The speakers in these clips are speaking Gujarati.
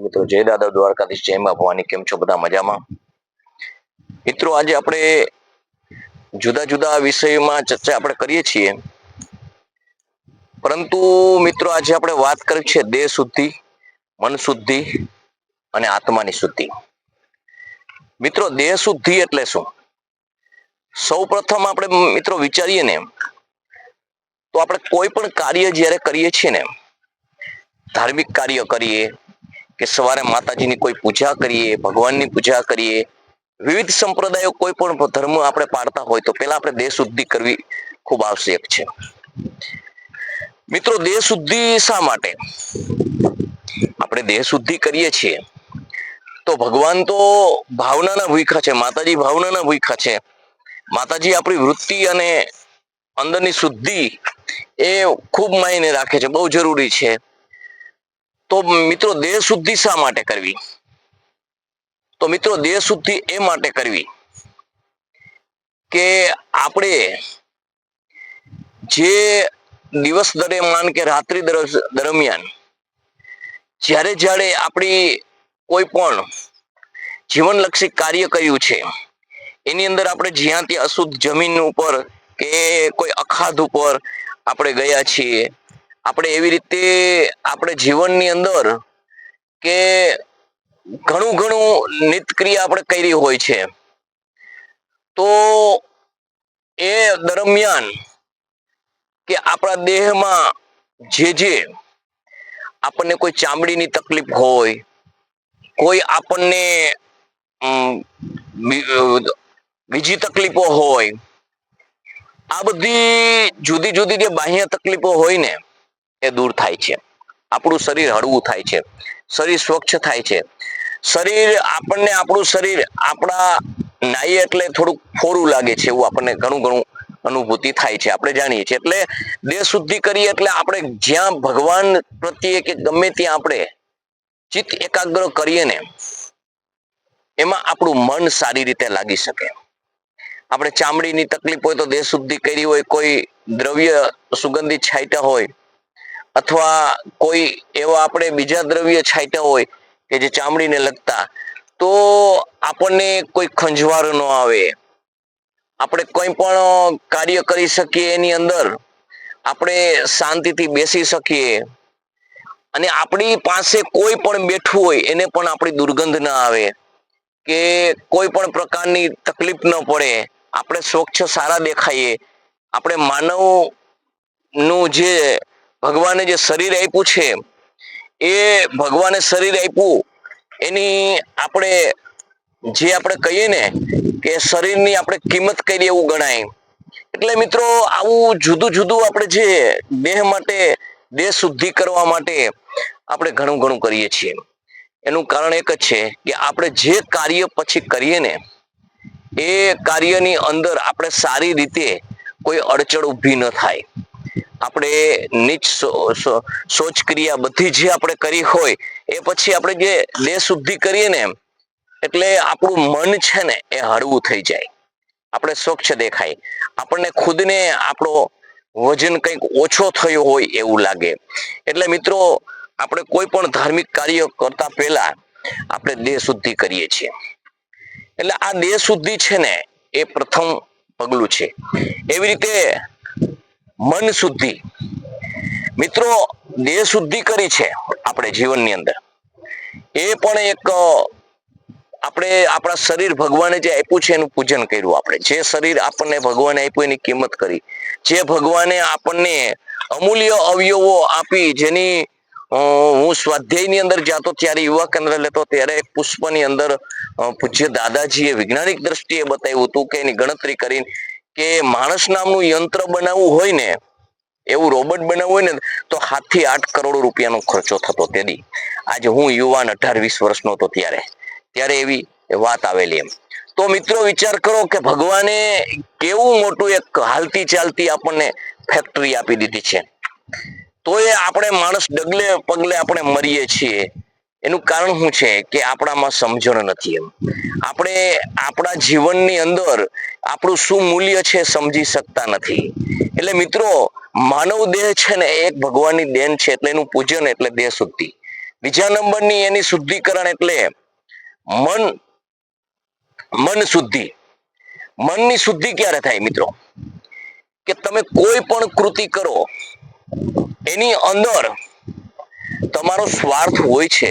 મિત્રો જય દાદા દ્વારકાધીશ, જય મા ભવાની. કેમ છો બધા? મજામાં? મિત્રો આજે આપણે જુદા જુદા વિષયોમાં ચર્ચા આપણે કરીએ છીએ, પરંતુ મિત્રો આજે આપણે વાત કરી છે દેહ શુદ્ધિ, મન શુદ્ધિ અને આત્માની શુદ્ધિ. મિત્રો દેહ શુદ્ધિ એટલે શું? સૌ પ્રથમ આપણે મિત્રો વિચારીએ ને તો આપણે કોઈ પણ કાર્ય જ્યારે કરીએ છીએ ને, ધાર્મિક કાર્ય કરીએ કે સવારે માતાજીની કોઈ પૂજા કરીએ, ભગવાનની પૂજા કરીએ, વિવિધ સંપ્રદાયો કોઈ પણ ધર્મ આપણે પાળતા હોય તો પેલા આપણે દેહ શુદ્ધિ કરવી ખૂબ આવશ્યક છે. મિત્રો દેહ શુદ્ધિ શા માટે? આપણે દેહ શુદ્ધિ કરીએ છીએ તો ભગવાન તો ભાવનાના ભૂખ્યા છે, માતાજી ભાવનાના ભૂખ્યા છે. માતાજી આપણી વૃત્તિ અને અંદરની શુદ્ધિ એ ખૂબ માયને રાખે છે, બહુ જરૂરી છે. તો મિત્રો દેહ શુદ્ધિ શા માટે કરવી? તો મિત્રો દેહ શુદ્ધિ એ માટે કરવી કે આપણે જે દિવસ દરમિયાન કે રાત્રિ દરમિયાન જ્યારે જ્યારે આપણી કોઈ પણ જીવનલક્ષી કાર્ય કર્યું છે, એની અંદર આપણે જ્યાં ત્યાં અશુદ્ધ જમીન ઉપર કે કોઈ અખાત ઉપર આપણે ગયા છીએ, આપણે એવી રીતે આપણે જીવનની અંદર કે ઘણું ઘણું નિત્યક્રિયા આપણે કરી હોય છે, તો એ દરમિયાન કે આપણા દેહમાં જે આપણને કોઈ ચામડીની તકલીફ હોય, કોઈ આપણને બીજી તકલીફો હોય, આ બધી જુદી જુદી જે બાહ્ય તકલીફો હોય ને એ દૂર થાય છે. આપણું શરીર હળવું થાય છે, શરીર સ્વચ્છ થાય છે. શરીર આપણને આપણું શરીર આપણા નાહીએ એટલે થોડુંક ફોરું લાગે છે, એવું આપણને ઘણું ઘણું અનુભૂતિ થાય છે, આપણે જાણીએ છીએ. એટલે દેહ શુદ્ધિ કરીએ એટલે આપણે જ્યાં ભગવાન પ્રત્યે કે ગમે ત્યાં આપણે ચિત્ત એકાગ્ર કરીએ ને, એમાં આપણું મન સારી રીતે લાગી શકે. આપણે ચામડીની તકલીફ હોય તો દેહ શુદ્ધિ કરી હોય, કોઈ દ્રવ્ય સુગંધિત છાંટ્યા હોય, અથવા કોઈ એવા આપણે બીજા દ્રવ્ય છાંટ્યા હોય કે જે ચામડીને લગતા, તો આપણને કોઈ ખંજવાળ ન આવે, આપણે કોઈ પણ કાર્ય કરી શકીએ એની અંદર આપણે શાંતિથી બેસી શકીએ, અને આપણી પાસે કોઈ પણ બેઠું હોય એને પણ આપણી દુર્ગંધ ના આવે કે કોઈ પણ પ્રકારની તકલીફ ન પડે, આપણે સ્વચ્છ સારા દેખાઈએ. આપણે માનવ નું જે ભગવાને જે શરીર આપ્યું છે, એ ભગવાને શરીર આપ્યું એની આપણે જે આપણે કહીએ ને કે શરીરની આપણે કિંમત કરી એવું ગણાય. એટલે મિત્રો આવું જુદું જુદું આપણે જે દેહ માટે, દેહ શુદ્ધિ કરવા માટે આપણે ઘણું ઘણું કરીએ છીએ. એનું કારણ એક જ છે કે આપણે જે કાર્ય પછી કરીએ ને, એ કાર્યની અંદર આપણે સારી રીતે કોઈ અડચણ ઊભી ન થાય. આપણે નીચ શૌચક્રિયા બધી જે આપણે કરી હોય એ પછી આપણે જે દેહ શુદ્ધિ કરીએ ને, એટલે આપણું મન છે ને એ હળવું થઈ જાય, આપણે સ્વચ્છ દેખાય, આપણને ખુદને આપણો વજન કંઈક ઓછો થયો હોય એવું લાગે. એટલે મિત્રો આપણે કોઈ પણ ધાર્મિક કાર્ય કરતા પહેલા આપણે દેહ શુદ્ધિ કરીએ છીએ. એટલે આ દેહ શુદ્ધિ છે ને એ પ્રથમ પગલું છે. એવી રીતે મન શુદ્ધિ, મિત્રો દેહ શુદ્ધિ કરી છે આપણે જીવનની અંદર, એ પણ એક આપણે આપણા શરીર ભગવાને જે આપ્યું છે એનું પૂજન કર્યું. આપણે જે શરીર આપણને ભગવાને આપ્યું એની કિંમત કરી, જે ભગવાને આપણને અમૂલ્ય અવયવો આપી, જેની હું સ્વાધ્યાયની અંદર જાતો ત્યારે, યુવા કેન્દ્ર લેતો ત્યારે એક પુષ્પની અંદર પૂજ્ય દાદાજીએ વૈજ્ઞાનિક દ્રષ્ટિએ બતાવ્યું હતું કે એની ગણતરી કરીને કે માણસ નામનું યંત્ર બનાવવું હોય ને, એવું રોબોટ બનાવવું હોય ને, તો 7 થી 8 કરોડ રૂપિયાનો ખર્ચો થતો. તેથી આજે હું યુવાન 18-20 વર્ષનો હતો ત્યારે એવી વાત આવેલી. એમ તો મિત્રો વિચાર કરો કે ભગવાને કેવું મોટું એક હાલતી ચાલતી આપણને ફેક્ટરી આપી દીધી છે, તો એ આપણે માણસ ડગલે પગલે આપણે મરીએ છીએ. એનું કારણ શું છે કે આપણામાં સમજણ નથી. એમ આપણે આપણા જીવનની અંદર આપણું શું મૂલ્ય છે સમજી શકતા નથી. એટલે મિત્રો માનવ દેહ છે ને એક ભગવાનની દેન છે, એટલે એનું પૂજન એટલે દેહ શુદ્ધિ. બીજા નંબરની એની શુદ્ધિકરણ એટલે મન શુદ્ધિ. મનની શુદ્ધિ ક્યારે થાય મિત્રો? કે તમે કોઈ પણ કૃતિ કરો એની અંદર તમારો સ્વાર્થ હોય છે,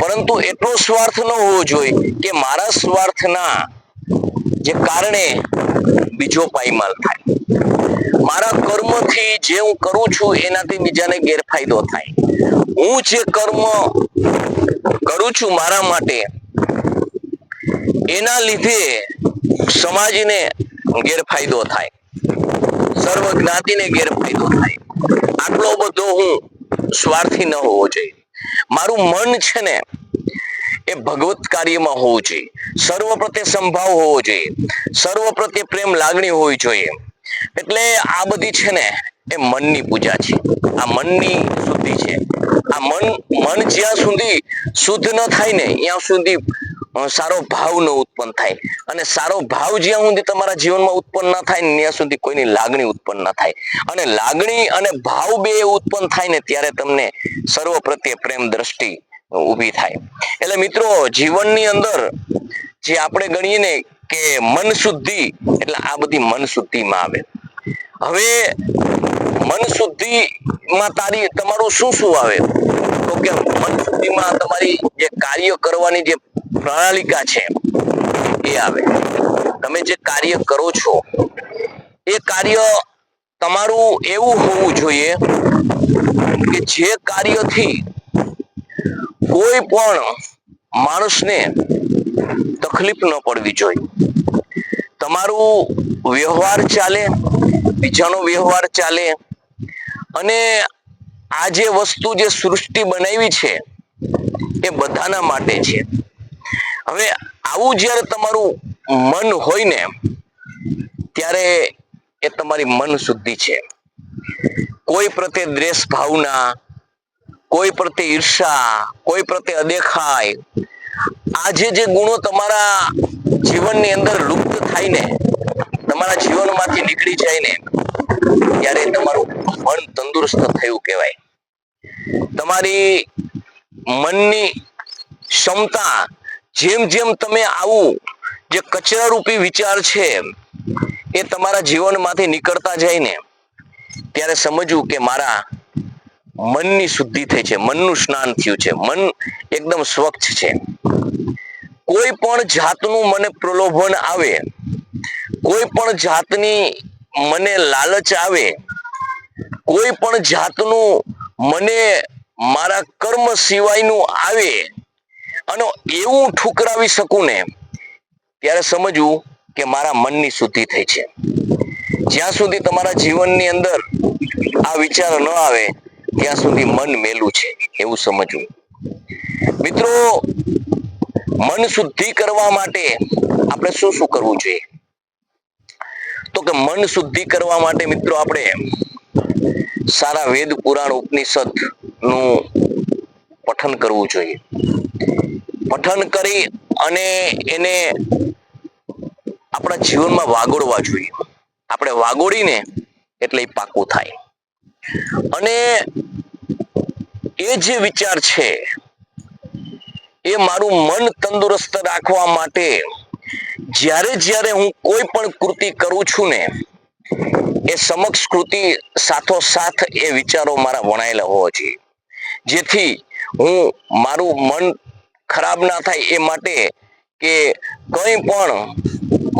પરંતુ એટલો સ્વાર્થ ન હોવો જોઈએ કે મારા સ્વાર્થના જે કારણે બીજો પાયમાલ થાય. મારા કર્મથી જે હું કરું છું એનાથી બીજાને ગેરફાયદો થાય. હું જે કર્મ કરું છું મારા માટે એના લીધે સમાજને ગેરફાયદો થાય, સર્વ જ્ઞાતિને ગેરફાયદો થાય. આટલો બધો હું સ્વાર્થી ન હોવો જોઈએ. મારું મન છે ને એ ભગવત કાર્યમાં હોવું જોઈએ. સર્વ પ્રત્યે સંભાવ હોવો જોઈએ, સર્વ પ્રત્યે પ્રેમ લાગણી હોવી જોઈએ. એટલે આ બધી છે ને એ મનની પૂજા છે, આ મનની શુદ્ધિ છે. આ મન જ્યાં સુધી શુદ્ધ ન થાય ને ત્યાં સુધી સારો ભાવ ન ઉત્પન્ન થાય, અને સારો ભાવ જ્યાં સુધી તમારા જીવનમાં ઉત્પન્ન ના થાય ને ત્યાં સુધી કોઈની લાગણી ઉત્પન્ન ના થાય. અને લાગણી અને ભાવ બે ઉત્પન્ન થાય ને ત્યારે તમને સર્વ પ્રત્યે પ્રેમ દ્રષ્ટિ ઊભી થાય. એટલે મિત્રો, જીવનની અંદર જે આપણે ગણીએ ને કે મન શુદ્ધિ, એટલે આ બધી મન શુદ્ધિમાં આવે. હવે મન શુદ્ધિમાં તમારું શું શું આવે? તો કે મન શુદ્ધિમાં તમારી જે કાર્ય કરવાની જે પ્રણાલિકા છે એ આવે. તમે જે કાર્ય કરો છો એ કાર્ય તમારું એવું હોવું જોઈએ કે જે કાર્યથી કોઈ પણ માણસને તકલીફ ન પડવી જોઈએ. તમારું વ્યવહાર ચાલે, બીજાનો વ્યવહાર ચાલે, અને આ જે વસ્તુ જે સૃષ્ટિ બનાવી છે એ બધાના માટે છે. હવે આવું જ્યારે તમારું મન હોય ને ત્યારે એ તમારી મન શુદ્ધિ છે. કોઈ પ્રત્યે દ્વેષ ભાવના, કોઈ પ્રત્યે ઈર્ષા, કોઈ પ્રત્યે અદેખાય, આ જે ગુણો તમારા જીવનની અંદર લુપ્ત થાય ને, તમારા જીવનમાંથી નીકળી જાય ને, ત્યારે તમારું મન તંદુરસ્ત થયું કહેવાય. તમારી મનની ક્ષમતા જેમ જેમ તમે આવું જે કચરા રૂપી વિચાર છે એ તમારા જીવનમાંથી નીકળતા જાય ને ત્યારે સમજવું કે મારા મનની શુદ્ધિ થઈ છે, મનનું સ્નાન થયું છે, મન એકદમ સ્વચ્છ છે. કોઈ પણ જાતનું મને પ્રલોભન આવે, કોઈ પણ જાતની મને લાલચ આવે, કોઈ પણ જાતનું મને મારા કર્મ સિવાયનું આવે અને એવું ઠુકરાવી શકું ને ત્યારે સમજવું કે મારા મનની શુદ્ધિ થઈ છે. જ્યાં સુધી તમારા જીવનની અંદર આ વિચાર ન આવે ત્યાં સુધી મન મેલું છે એવું સમજવું. મિત્રો, મન શુદ્ધિ કરવા માટે આપણે શું શું કરવું જોઈએ? તો કે મન શુદ્ધિ કરવા માટે મિત્રો આપણે સારા વેદ પુરાણ ઉપનિષદ નું પઠન કરવું જોઈએ. પઠન કરી અને એને આપણા જીવનમાં વાગોળવા જોઈએ. આપણે વાગોળીને એટલે એ પાકું થાય. અને એ જે વિચાર છે એ મારું મન તંદુરસ્ત રાખવા માટે જ્યારે હું કોઈ પણ કૃતિ કરું છું ને એ સમક્ષ કૃતિ સાથોસાથ એ વિચારો મારા વણાયેલા હોવા જોઈએ, જેથી હું મારું મન ખરાબ ના થાય એ માટે કે કંઈ પણ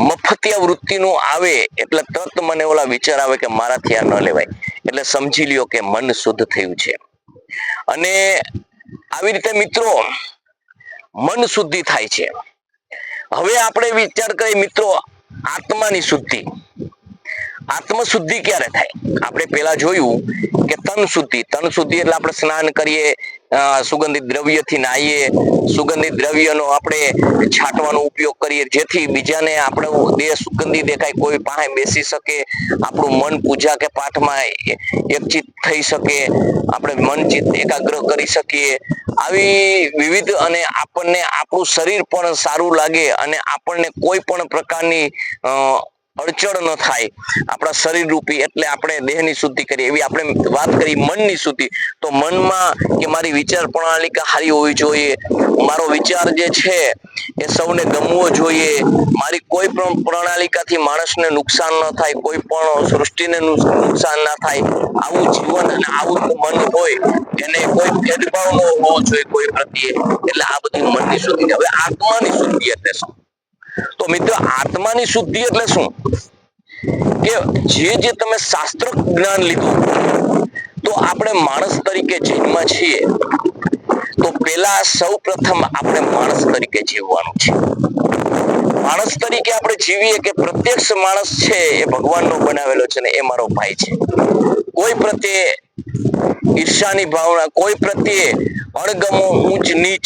મફતિયા વૃત્તિનું આવે એટલે તરત મને ઓલા વિચાર આવે કે મારાથી આ ન લેવાય, એટલે સમજી લ્યો કે મન શુદ્ધ થયું છે. અને આવી રીતે મિત્રો મન શુદ્ધિ થાય છે. હવે આપણે વિચાર કરીએ મિત્રો આત્માની શુદ્ધિ. આત્મ શુદ્ધિ ક્યારે થાય? આપણે પેલા જોયું કે તન શુદ્ધિ. તન શુદ્ધિ એટલે આપણે સ્નાન કરીએ, સુગંધિત દ્રવ્યથી નાહીએ, સુગંધિત દ્રવ્યનો આપણે છાંટવાનો ઉપયોગ કરીએ જેથી બીજાને આપણો દેહ સુગંધી દેખાય, કોઈ પાસે બેસી શકે, આપણું મન પૂજા કે પાઠમાં એકચિત થઈ શકે, આપણે મન ચિત્ત એકાગ્ર કરી શકીએ. આવી વિવિધ અને આપણને આપણું શરીર પણ સારું લાગે અને આપણને કોઈ પણ પ્રકારની અડચણ ન થાય આપણા શરીર રૂપી, એટલે આપણે દેહની શુદ્ધિ કરીએ. એવી આપણે વાત કરી મનની શુદ્ધિ. તો મનમાં કે મારી વિચાર પ્રણાલિકા સારી હોવી જોઈએ, મારો વિચાર જે છે એ સૌને ગમવો જોઈએ, મારી કોઈ પણ પ્રણાલિકાથી માણસને નુકસાન ન થાય, કોઈ પણ સૃષ્ટિને નુકસાન ના થાય, આવું જીવન અને આવું મન હોય એને કોઈ ભેદભાવ ન હોવો જોઈએ કોઈ પ્રત્યે. એટલે આ બધી મનની શુદ્ધિ. હવે આત્માની શુદ્ધિ એટલે શું? તો મિત્રો, આત્માની શુદ્ધિ એટલે શું કે જે તમે શાસ્ત્ર જ્ઞાન લીધું, તો આપણે માણસ તરીકે જન્મ છીએ, તો પેલા સૌ પ્રથમ આપણે માણસ તરીકે જીવવાનું છે. માણસ તરીકે આપણે જીવીએ કે પ્રત્યક્ષ માણસ છે એ ભગવાનનો બનાવેલો છે ને એ મારો ભાઈ છે. કોઈ પ્રત્યે ઈર્ષાની ભાવના, કોઈ પ્રત્યે અણગમો, ઊંચ નીચ,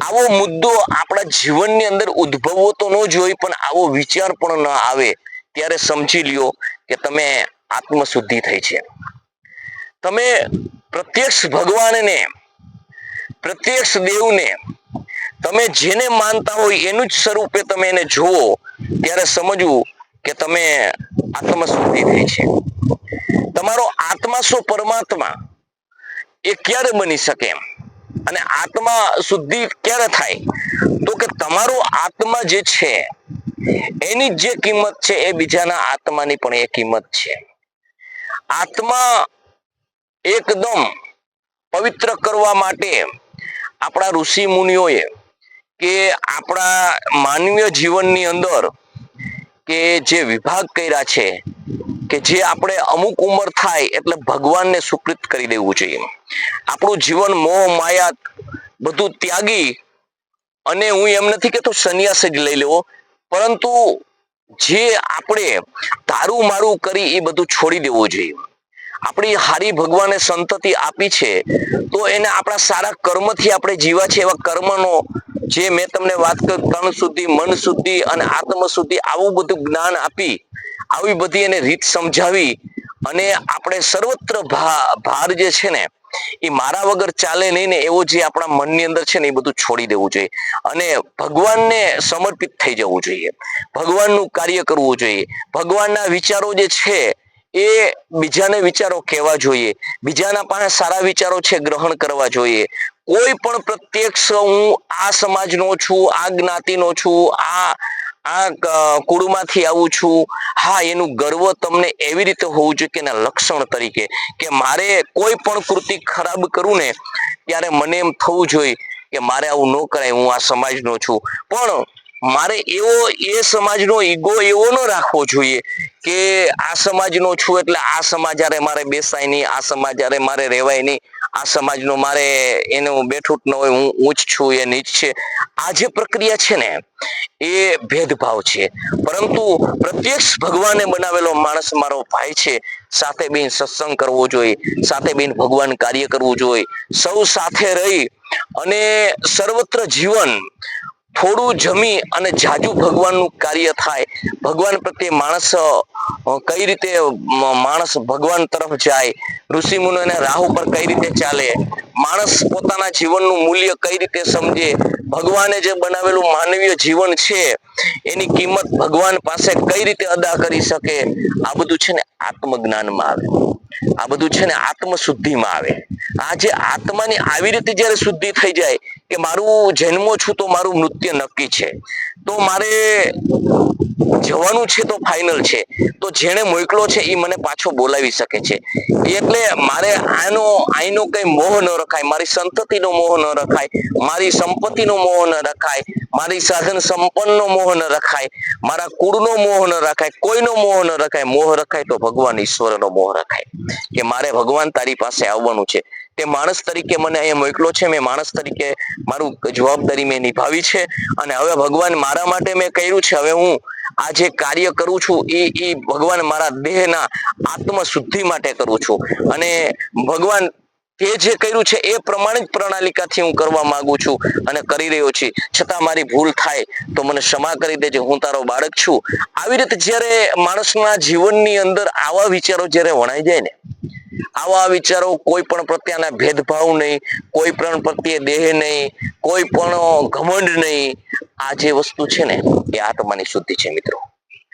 આવો મુદ્દો આપણા જીવનની અંદર ઉદ્ભવવો તો ન જોઈએ, પણ આવો વિચાર પણ ન આવે ત્યારે સમજી લ્યો કે તમે આત્મશુદ્ધિ થઈ છે. તમે પ્રત્યક્ષ ભગવાનને, પ્રત્યક્ષ દેવને તમે જેને માનતા હોય એનું જ સ્વરૂપે તમે એને જુઓ, ત્યારે સમજવું કે તમે આત્મશુદ્ધિ થઈ છે. તમારો આત્મા શું પરમાત્મા એ ક્યારે બની શકે એમ? અને આત્મા શુદ્ધિ ક્યારે થાય? તો કે તમારો આત્મા જે છે એની જે કિંમત છે એ બીજાના આત્માની પણ એ કિંમત છે. આત્મા એકદમ પવિત્ર કરવા માટે આપણા ઋષિ મુનિઓએ કે આપણા માનવીય જીવનની અંદર કે જે વિભાગ કર્યા છે, કે જે આપણે અમુક ઉંમર થાય એટલે ભગવાનને સુપ્રીત કરી દેવું જોઈએ. આપણું જીવન મોહ માયા બધું ત્યાગી, અને હું એમ નથી કેતો સંન્યાસ જ લઈ લેવો, પરંતુ જે આપણે તારું મારું કરી એ બધું છોડી દેવું જોઈએ. આપણી હારી ભગવાને સંતતિ આપી છે, તો એને આપણા સારા કર્મથી આપણે જીવા છે એવા કર્મનો જે મેં તમને વાત કરી, તન શુદ્ધિ, મન શુદ્ધિ અને આત્મ શુદ્ધિ, આવું બધું જ્ઞાન આપી, આવી બધી એને રીત સમજાવી, અને આપણે સર્વત્ર ભાર જે છે ને એ મારા વગર ચાલે નહીં ને એવો જે આપણા મનની અંદર છે ને એ બધું છોડી દેવું જોઈએ, અને ભગવાનને સમર્પિત થઈ જવું જોઈએ, ભગવાનનું કાર્ય કરવું જોઈએ. ભગવાનના વિચારો જે છે એ બીજાને વિચારો કહેવા જોઈએ, બીજાના પાસે સારા વિચારો છે ગ્રહણ કરવા જોઈએ. કોઈ પણ પ્રત્યક્ષ હું આ સમાજનો છું, આ જ્ઞાતિનો છું, આ કુળમાંથી આવું છું, હા, એનું ગર્વ તમને એવી રીતે હોવું જોઈએ કે એના લક્ષણ તરીકે, કે મારે કોઈ પણ કૃતિ ખરાબ કરું ને ત્યારે મને એમ થવું જોઈએ કે મારે આવું ન કરાય, હું આ સમાજનો છું. પણ મારે એવો એ સમાજનો ઈગો એવો ન રાખવો જોઈએ કે આ સમાજનો છું એટલે આ સમાજ હારે મારે બેસાય નહીં, આ સમાજ હારે મારે રહેવાય નહીં, આ સમાજનો મારે એનું બેઠું ન હોય, હું ઊંચ છું એ નીચ છે. આ જે પ્રક્રિયા છે ને એ ભેદભાવ છે. પરંતુ પ્રત્યક્ષ ભગવાને બનાવેલો માણસ મારો ભાઈ છે, સાથે બેન સત્સંગ કરવો જોઈએ, સાથે બેન ભગવાન કાર્ય કરવું જોઈએ, સૌ સાથે રહી અને સર્વત્ર જીવન થોડું જમી અને જાજુ ભગવાનનું કાર્ય થાય. ભગવાન પ્રત્યે માણસ કઈ રીતે માણસ ભગવાન તરફ જાય, ઋષિ મુનિઓના રાહ ઉપર કઈ રીતે ચાલે, માણસ પોતાના જીવનનું મૂલ્ય કઈ રીતે સમજે, ભગવાને જે બનાવેલું માનવીય જીવન છે એની કિંમત ભગવાન પાસે કઈ રીતે અદા કરી શકે, આ બધું છે ને આત્મજ્ઞાનમાં આવે, આ બધું છે ને આત્મશુદ્ધિમાં આવે. આ જે આત્માની આવી રીતે જયારે શુદ્ધિ થઈ જાય કે મારું જન્મો છું તો મારું મૃત્યુ નક્કી છે, તો મારે જવાનું છે તો ફાઇનલ છે, તો જેને મોકલો છે એ મને પાછો બોલાવી શકે છે. એટલે મારે આનો કઈ મોહ ન રખાય, મારી સંતતિનો મોહ ન રખાય, મારી સંપત્તિનો મોહ ન રખાય, મારી સાધન સંપન્નનો મોહ ન રખાય, મારા કુળનો મોહ ન રખાય, કોઈનો મોહ ન રખાય. મોહ રખાય તો ભગવાન ઈશ્વરનો મોહ રખાય, કે મારે ભગવાન તારી પાસે આવવાનું છે, તે માણસ તરીકે મને અહીંયા મોકલો છે, મેં માણસ તરીકે મારું જવાબદારી મેં નિભાવી છે, અને હવે ભગવાન મારા માટે મેં કર્યું છે, હવે હું આ જે કાર્ય કરું છું એ ભગવાન મારા દેહના આત્મ શુદ્ધિ માટે કરું છું, અને ભગવાન તે જે કર્યું છે એ પ્રમાણિત પ્રણાલિકાથી હું કરવા માંગુ છું અને કરી રહ્યો છું. છતાં મારી ભૂલ થાય તો મને ક્ષમા કરી દેજે, હું તારો બાળક છું. આવી રીતે જ્યારે માણસના જીવનની અંદર આવા વિચારો જ્યારે વણાઈ જાય ને, આવા વિચારો કોઈ પણ પ્રત્યેના ભેદભાવ નહીં, કોઈ પણ પ્રત્યે દેહ નહીં, કોઈ પણ ઘમંડ નહીં, આ જે વસ્તુ છે ને એ આત્માની શુદ્ધિ છે મિત્રો.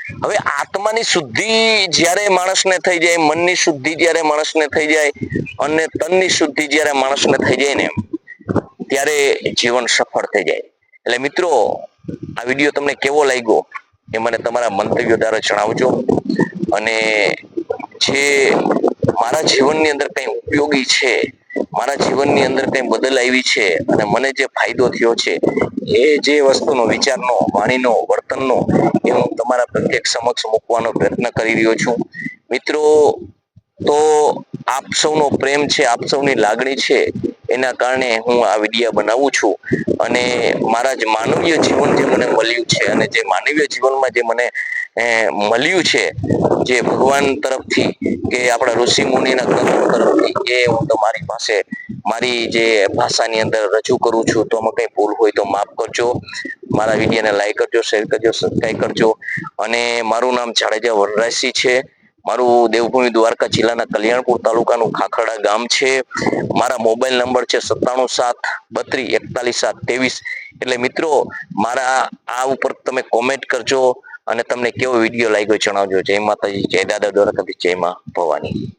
હવે આત્માની શુદ્ધિ જ્યારે માણસને થઈ જાય, મનની શુદ્ધિ જ્યારે માણસને થઈ જાય અને તનની શુદ્ધિ જ્યારે માણસને થઈ જાય ને ત્યારે જીવન સફળ થઈ જાય. એટલે મિત્રો, આ વિડીયો તમને કેવો લાગ્યો એ મને તમારા મંતવ્યો દ્વારા જણાવજો. અને જે મારા જીવનની અંદર કંઈ ઉપયોગી છે, મારા જીવનની અંદર કંઈ બદલ આવી છે અને મને જે ફાયદો થયો છે એ જે વસ્તુનો, વિચારનો, વાણીનો, વર્તનનો, એ હું તમારા પ્રત્યેક સમક્ષ મૂકવાનો પ્રયત્ન કરી રહ્યો છું. મિત્રો, તો આપ સૌનો પ્રેમ છે, આપ સૌની લાગણી છે, એના કારણે હું આ વિડીયો બનાવું છું. અને મારા જ માનવીય જીવન જે મને મળ્યું છે અને જે માનવીય જીવનમાં જે મને મળ્યું છે, જે ભગવાન તરફથી કે આપણા ઋષિ મુનિના ગ્રંથો તરફથી, એ હું તમારી પાસે મારી જે ભાષાની અંદર રજૂ કરું છું. તો કઈ ભૂલ હોય તો માફ કરજો. મારા વિડીયોને લાઈક કરજો, શેર કરજો, સબસ્ક્રાઈબ કરજો. અને મારું નામ જાડેજા વનરાજસિંહ છે. મારું દેવભૂમિ દ્વારકા જિલ્લાના કલ્યાણપુર તાલુકાનું ખાખરડા ગામ છે. મારા મોબાઈલ નંબર છે 9732324123. એટલે મિત્રો, મારા આ ઉપર તમે કોમેન્ટ કરજો અને તમને કેવો વિડીયો લાગ્યો જણાવજો. જય માતાજી, જય દાદા દ્વારકાધીશ, જય માં ભવાની.